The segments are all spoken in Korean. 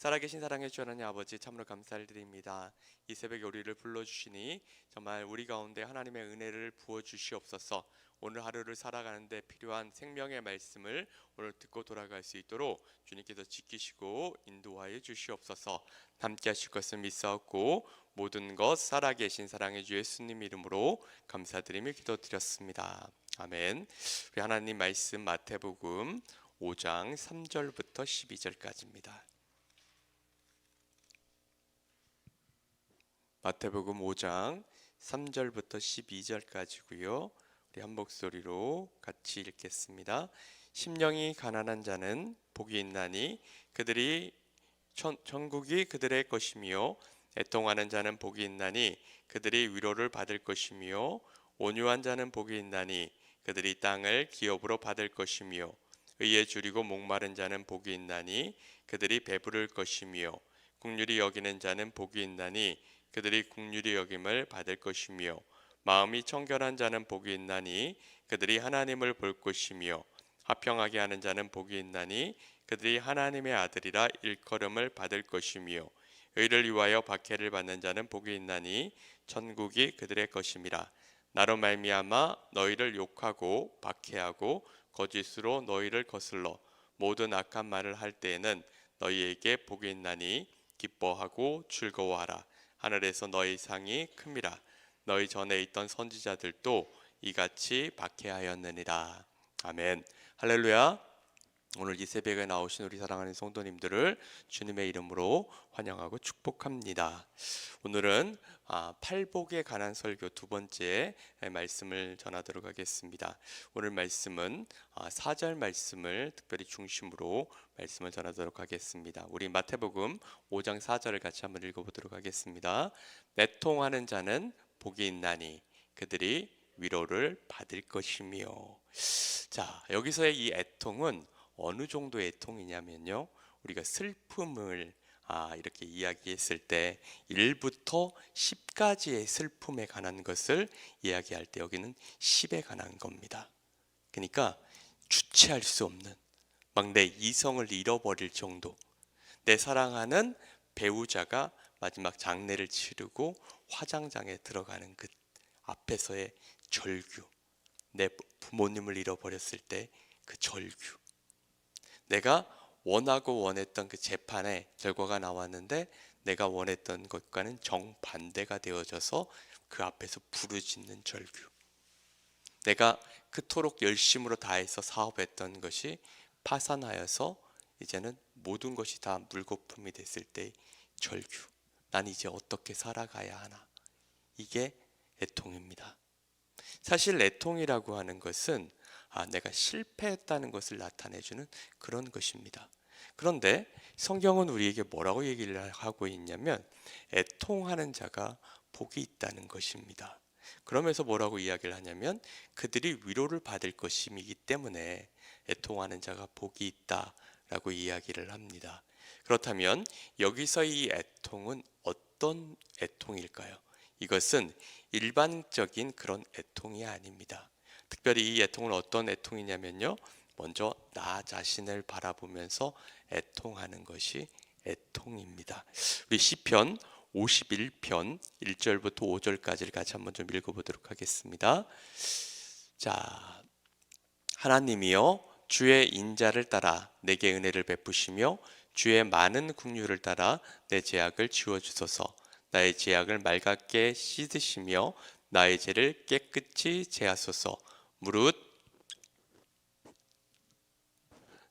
살아계신 사랑의 주 하나님 아버지, 참으로 감사를 드립니다. 이 새벽에 우리를 불러주시니 정말 우리 가운데 하나님의 은혜를 부어주시옵소서. 오늘 하루를 살아가는데 필요한 생명의 말씀을 오늘 듣고 돌아갈 수 있도록 주님께서 지키시고 인도하여 주시옵소서. 함께 하실 것을 믿사옵고 모든 것 살아계신 사랑의 주 예수님 이름으로 감사드리며 기도드렸습니다. 아멘. 우리 하나님 말씀 마태복음 5장 3절부터 12절까지입니다. 마태복음 5장 3절부터 12절까지고요. 우리 한 목소리로 같이 읽겠습니다. 심령이 가난한 자는 복이 있나니 그들이 천국이 그들의 것이며, 애통하는 자는 복이 있나니 그들이 위로를 받을 것이며, 온유한 자는 복이 있나니 그들이 땅을 기업으로 받을 것이며, 의에 줄이고 목마른 자는 복이 있나니 그들이 배부를 것이며, 긍휼히 여기는 자는 복이 있나니 그들이 긍휼히 여김을 받을 것이며, 마음이 청결한 자는 복이 있나니 그들이 하나님을 볼 것이며, 화평하게 하는 자는 복이 있나니 그들이 하나님의 아들이라 일컬음을 받을 것이며, 의를 위하여 박해를 받는 자는 복이 있나니 천국이 그들의 것임이라. 나로 말미암아 너희를 욕하고 박해하고 거짓으로 너희를 거슬러 모든 악한 말을 할 때에는 너희에게 복이 있나니 기뻐하고 즐거워하라. 하늘에서 너희 상이 큽니다. 너희 전에 있던 선지자들도 이같이 박해하였느니라. 아멘. 할렐루야. 오늘 이 새벽에 나오신 우리 사랑하는 성도님들을 주님의 이름으로 환영하고 축복합니다. 오늘은 팔복에 관한 설교 두 번째 말씀을 전하도록 하겠습니다. 오늘 말씀은 4절 말씀을 특별히 중심으로 말씀을 전하도록 하겠습니다. 우리 마태복음 5장 4절을 같이 한번 읽어보도록 하겠습니다. 애통하는 자는 복이 있나니 그들이 위로를 받을 것이며. 자, 여기서의 이 애통은 어느 정도의 애통이냐면요, 우리가 슬픔을 이렇게 이야기했을 때 1부터 10까지의 슬픔에 관한 것을 이야기할 때 여기는 10에 관한 겁니다. 그러니까 주체할 수 없는, 막 내 이성을 잃어버릴 정도, 내 사랑하는 배우자가 마지막 장례를 치르고 화장장에 들어가는 그 앞에서의 절규, 내 부모님을 잃어버렸을 때 그 절규, 내가 원하고 원했던 그 재판의 결과가 나왔는데 내가 원했던 것과는 정반대가 되어져서 그 앞에서 부르짖는 절규, 내가 그토록 열심으로 다해서 사업했던 것이 파산하여서 이제는 모든 것이 다 물거품이 됐을 때의 절규, 난 이제 어떻게 살아가야 하나. 이게 애통입니다. 사실 애통이라고 하는 것은 내가 실패했다는 것을 나타내주는 그런 것입니다. 그런데 성경은 우리에게 뭐라고 얘기를 하고 있냐면 애통하는 자가 복이 있다는 것입니다. 그러면서 뭐라고 이야기를 하냐면 그들이 위로를 받을 것임이기 때문에 애통하는 자가 복이 있다라고 이야기를 합니다. 그렇다면 여기서 이 애통은 어떤 애통일까요? 이것은 일반적인 그런 애통이 아닙니다. 특별히 이 애통은 어떤 애통이냐면요, 먼저 나 자신을 바라보면서 애통하는 것이 애통입니다. 우리 시편 51편 1절부터 5절까지를 같이 한번 좀 읽어보도록 하겠습니다. 자, 하나님이여 주의 인자를 따라 내게 은혜를 베푸시며 주의 많은 긍휼을 따라 내 죄악을 지워주소서. 나의 죄악을 맑게 씻으시며 나의 죄를 깨끗이 제하소서. 무릇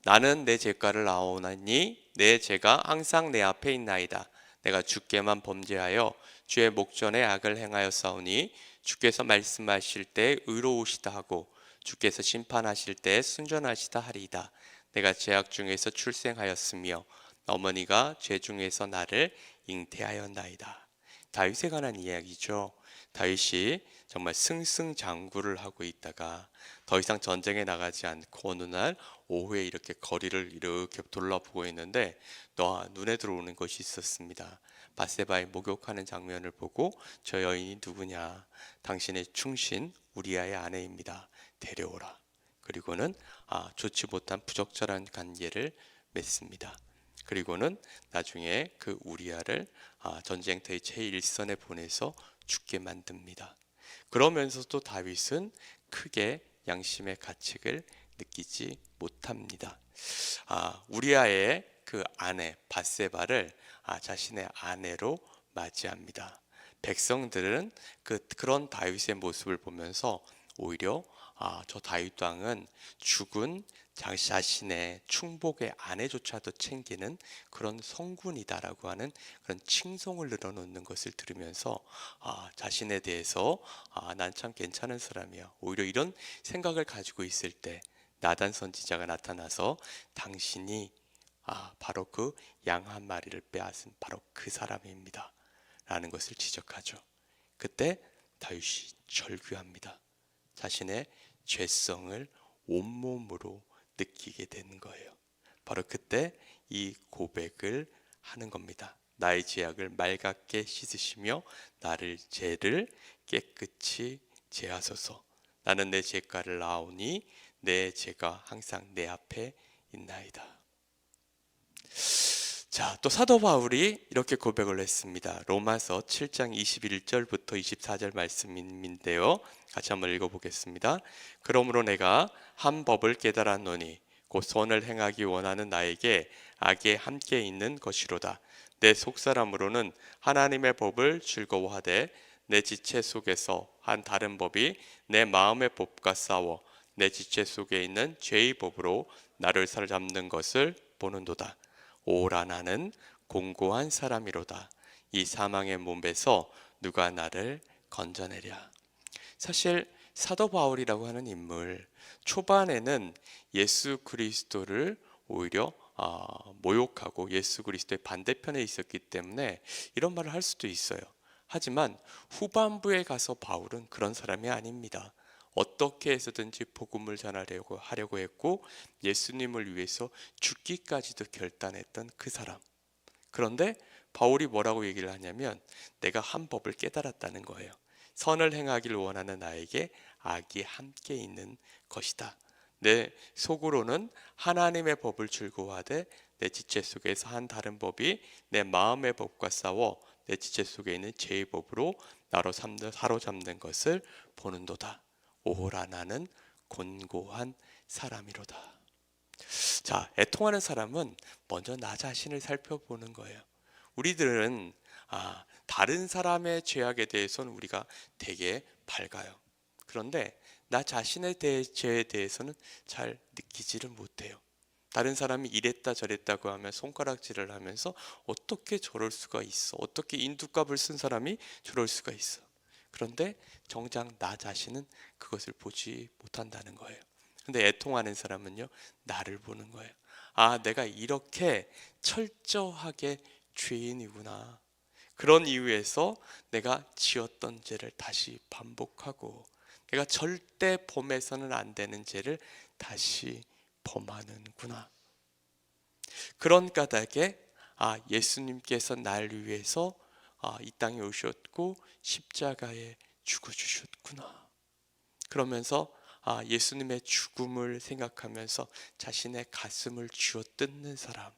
나는 내 죄가를 아오나니 내 죄가 항상 내 앞에 있나이다. 내가 주께만 범죄하여 주의 목전에 악을 행하였사오니 주께서 말씀하실 때 의로우시다 하고 주께서 심판하실 때 순전하시다 하리이다. 내가 죄악 중에서 출생하였으며 어머니가 죄 중에서 나를 잉태하였나이다. 다윗에 관한 이야기죠. 다윗이 정말 승승장구를 하고 있다가 더 이상 전쟁에 나가지 않고 어느 날 오후에 이렇게 거리를 이렇게 돌아보고 있는데 눈에 들어오는 것이 있었습니다. 바세바의 목욕하는 장면을 보고 저 여인이 누구냐? 당신의 충신 우리아의 아내입니다. 데려오라. 그리고는 좋지 못한 부적절한 관계를 맺습니다. 그리고는 나중에 그 우리아를 전쟁터의 제1선에 보내서 죽게 만듭니다. 그러면서도 다윗은 크게 양심의 가책을 느끼지 못합니다. 우리아의 그 아내 밧세바를 자신의 아내로 맞이합니다. 백성들은 그런 다윗의 모습을 보면서 오히려 저 다윗 왕은 죽은 자신의 충복의 아내조차도 챙기는 그런 성군이다라고 하는 그런 칭송을 늘어놓는 것을 들으면서 자신에 대해서 난 참 괜찮은 사람이야. 오히려 이런 생각을 가지고 있을 때 나단 선지자가 나타나서 당신이 바로 그 양 한 마리를 빼앗은 바로 그 사람입니다 라는 것을 지적하죠. 그때 다윗이 절규합니다. 자신의 죄성을 온몸으로 느끼게 되는 거예요. 바로 그때 이 고백을 하는 겁니다. 나의 죄악을 맑게 씻으시며 나를 죄를 깨끗이 제하소서. 나는 내 죄가를 아오니 내 죄가 항상 내 앞에 있나이다. 자, 또 사도 바울이 이렇게 고백을 했습니다. 로마서 7장 21절부터 24절 말씀인데요. 같이 한번 읽어보겠습니다. 그러므로 내가 한 법을 깨달았노니 곧 선을 행하기 원하는 나에게 악이 함께 있는 것이로다. 내 속사람으로는 하나님의 법을 즐거워하되 내 지체 속에서 한 다른 법이 내 마음의 법과 싸워 내 지체 속에 있는 죄의 법으로 나를 사로잡는 것을 보는도다. 오라 나는 공고한 사람이로다. 이 사망의 몸에서 누가 나를 건져내랴. 사실 사도 바울이라고 하는 인물 초반에는 예수 그리스도를 오히려 모욕하고 예수 그리스도의 반대편에 있었기 때문에 이런 말을 할 수도 있어요. 하지만 후반부에 가서 바울은 그런 사람이 아닙니다. 어떻게 해서든지 복음을 전하려고 했고 예수님을 위해서 죽기까지도 결단했던 그 사람. 그런데 바울이 뭐라고 얘기를 하냐면 내가 한 법을 깨달았다는 거예요. 선을 행하기를 원하는 나에게 악이 함께 있는 것이다. 내 속으로는 하나님의 법을 즐거워하되 내 지체 속에서 한 다른 법이 내 마음의 법과 싸워 내 지체 속에 있는 죄의 법으로 나로 사로잡는 것을 보는도다. 오호라 나는 곤고한 사람이로다. 자, 애통하는 사람은 먼저 나 자신을 살펴보는 거예요. 우리들은 다른 사람의 죄악에 대해서는 우리가 되게 밝아요. 그런데 나 자신의 죄에 대해서는 잘 느끼지를 못해요. 다른 사람이 이랬다 저랬다고 하면 손가락질을 하면서 어떻게 저럴 수가 있어? 어떻게 인두값을 쓴 사람이 저럴 수가 있어? 그런데 정작 나 자신은 그것을 보지 못한다는 거예요. 근데 애통하는 사람은요, 나를 보는 거예요. 내가 이렇게 철저하게 죄인이구나. 그런 이유에서 내가 지었던 죄를 다시 반복하고 내가 절대 범해서는 안 되는 죄를 다시 범하는구나. 그런 까닭에 예수님께서 날 위해서 이 땅에 오셨고 십자가에 죽어주셨구나. 그러면서 예수님의 죽음을 생각하면서 자신의 가슴을 쥐어 뜯는 사람,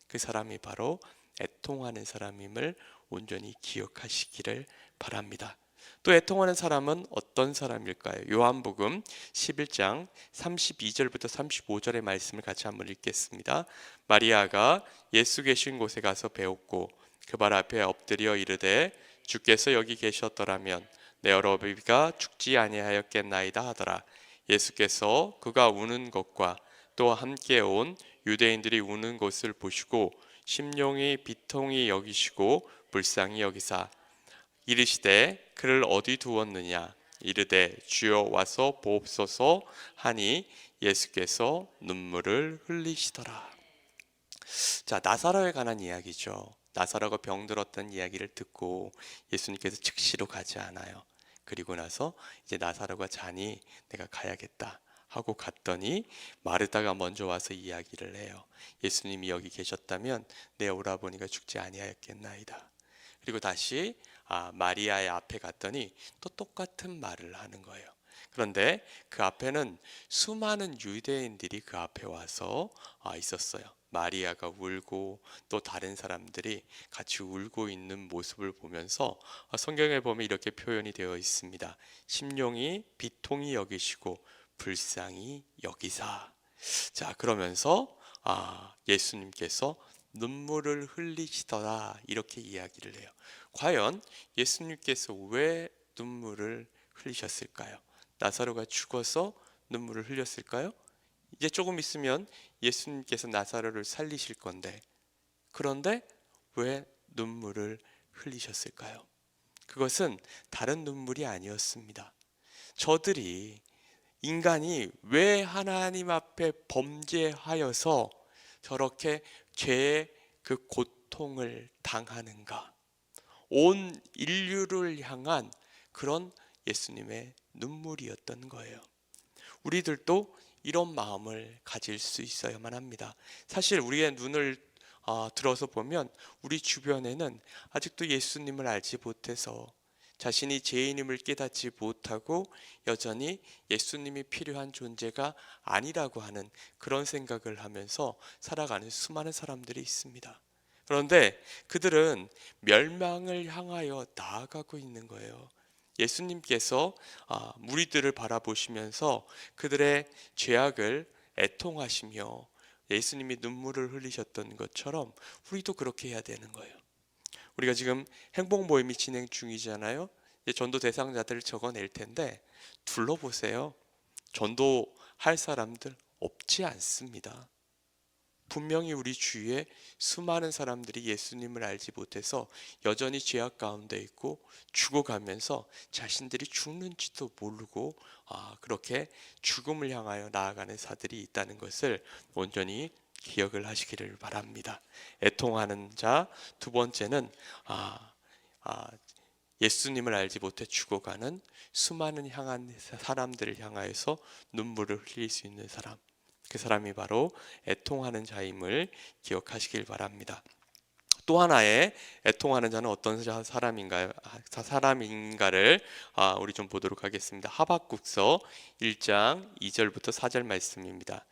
그 사람이 바로 애통하는 사람임을 온전히 기억하시기를 바랍니다. 또 애통하는 사람은 어떤 사람일까요? 요한복음 11장 32절부터 35절의 말씀을 같이 한번 읽겠습니다. 마리아가 예수 계신 곳에 가서 배웠고 그 발 앞에 엎드려 이르되 주께서 여기 계셨더라면 내 어머니가 죽지 아니하였겠나이다 하더라. 예수께서 그가 우는 것과 또 함께 온 유대인들이 우는 것을 보시고 심령이 비통히 여기시고 불쌍히 여기사 이르시되 그를 어디 두었느냐 이르되 주여 와서 보옵소서 하니 예수께서 눈물을 흘리시더라. 자, 나사로에 관한 이야기죠. 나사로가 병들었던 이야기를 듣고 예수님께서 즉시로 가지 않아요. 그리고 나서 이제 나사로가 자니 내가 가야겠다 하고 갔더니 마르다가 먼저 와서 이야기를 해요. 예수님이 여기 계셨다면 내 오라버니가 죽지 아니하였겠나이다. 그리고 다시 마리아의 앞에 갔더니 또 똑같은 말을 하는 거예요. 그런데 그 앞에는 수많은 유대인들이 그 앞에 와서 있었어요. 마리아가 울고 또 다른 사람들이 같이 울고 있는 모습을 보면서 성경에 보면 이렇게 표현이 되어 있습니다. 심령이 비통히 여기시고 불쌍히 여기사. 자, 그러면서 예수님께서 눈물을 흘리시더라 이렇게 이야기를 해요. 과연 예수님께서 왜 눈물을 흘리셨을까요? 나사로가 죽어서 눈물을 흘렸을까요? 이제 조금 있으면 예수님께서 나사로를 살리실 건데, 그런데 왜 눈물을 흘리셨을까요? 그것은 다른 눈물이 아니었습니다. 저들이, 인간이 왜 하나님 앞에 범죄하여서 저렇게 죄의 그 고통을 당하는가? 온 인류를 향한 그런 예수님의 눈물이었던 거예요. 우리들도 이런 마음을 가질 수 있어야만 합니다. 사실 우리의 눈을 들어서 보면 우리 주변에는 아직도 예수님을 알지 못해서 자신이 죄인임을 깨닫지 못하고 여전히 예수님이 필요한 존재가 아니라고 하는 그런 생각을 하면서 살아가는 수많은 사람들이 있습니다. 그런데 그들은 멸망을 향하여 나아가고 있는 거예요. 예수님께서 무리들을 바라보시면서 그들의 죄악을 애통하시며 예수님이 눈물을 흘리셨던 것처럼 우리도 그렇게 해야 되는 거예요. 우리가 지금 행복 모임이 진행 중이잖아요. 이제 전도 대상자들을 적어낼 텐데 둘러보세요. 전도할 사람들 없지 않습니다. 분명히 우리 주위에 수많은 사람들이 예수님을 알지 못해서 여전히 죄악 가운데 있고 죽어가면서 자신들이 죽는지도 모르고 그렇게 죽음을 향하여 나아가는 사들이 있다는 것을 온전히 기억을 하시기를 바랍니다. 애통하는 자, 두 번째는 예수님을 알지 못해 죽어가는 수많은 향한 사람들을 향하여서 눈물을 흘릴 수 있는 사람, 그 사람이 바로 애통하는 자임을 기억하시길 바랍니다. 또 하나의 애통하는 자는 어떤 사람인가를 우리 좀 보도록 하겠습니다. 하박국서 1장 2절부터 4절 말씀입니다.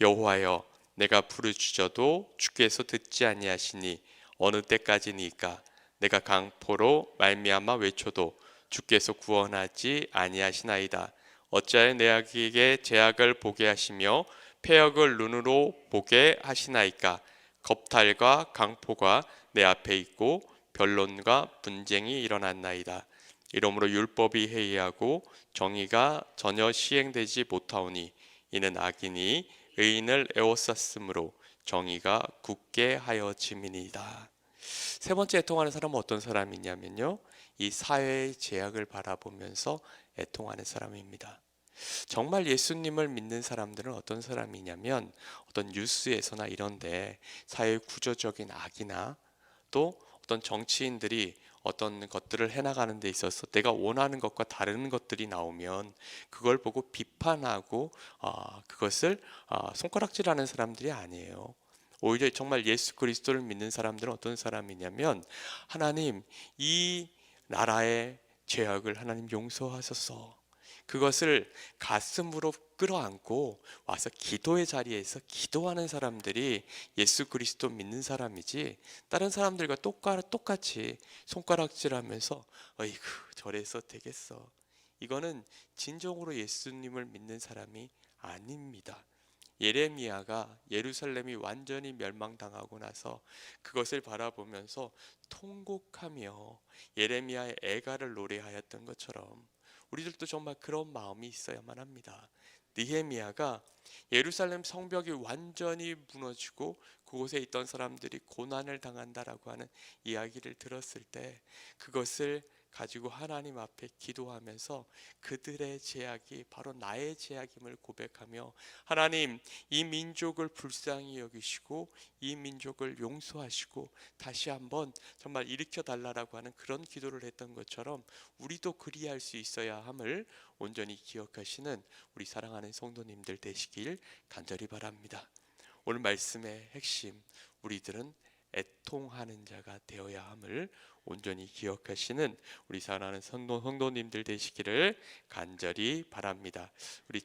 여호와여, 내가 부르짖어도 주께서 듣지 아니하시니 어느 때까지니까? 내가 강포로 말미암아 외쳐도 주께서 구원하지 아니하시나이다. 어찌하여 내 악에게 제약을 보게 하시며 패역을 눈으로 보게 하시나이까? 겁탈과 강포가 내 앞에 있고 변론과 분쟁이 일어났나이다. 이러므로 율법이 해이하고 정의가 전혀 시행되지 못하오니 이는 악인이 의인을 에워쌌으므로 정의가 굳게 하여짐이니이다. 세 번째 애통하는 사람은 어떤 사람이냐면요, 이 사회의 제약을 바라보면서 애통하는 사람입니다. 정말 예수님을 믿는 사람들은 어떤 사람이냐면 어떤 뉴스에서나 이런데 사회 구조적인 악이나 또 어떤 정치인들이 어떤 것들을 해나가는 데 있어서 내가 원하는 것과 다른 것들이 나오면 그걸 보고 비판하고 그것을 손가락질하는 사람들이 아니에요. 오히려 정말 예수 그리스도를 믿는 사람들은 어떤 사람이냐면 하나님, 이 나라의 죄악을 하나님 용서하소서, 그것을 가슴으로 끌어안고 와서 기도의 자리에서 기도하는 사람들이 예수 그리스도 믿는 사람이지, 다른 사람들과 똑같이 손가락질하면서 어이구 저래서 되겠어, 이거는 진정으로 예수님을 믿는 사람이 아닙니다. 예레미야가 예루살렘이 완전히 멸망당하고 나서 그것을 바라보면서 통곡하며 예레미야의 애가를 노래하였던 것처럼 우리들도 정말 그런 마음이 있어야만 합니다. 느헤미야가 예루살렘 성벽이 완전히 무너지고 그곳에 있던 사람들이 고난을 당한다라고 하는 이야기를 들었을 때 그것을 가지고 하나님 앞에 기도하면서 그들의 제약이 바로 나의 제약임을 고백하며 하나님, 이 민족을 불쌍히 여기시고 이 민족을 용서하시고 다시 한번 정말 일으켜 달라라고 하는 그런 기도를 했던 것처럼 우리도 그리할 수 있어야 함을 온전히 기억하시는 우리 사랑하는 성도님들 되시길 간절히 바랍니다. 오늘 말씀의 핵심, 우리들은 애통하는 자가 되어야 함을 온전히 기억하시는 우리 사랑하는 성도님들 되시기를 간절히 바랍니다. 우리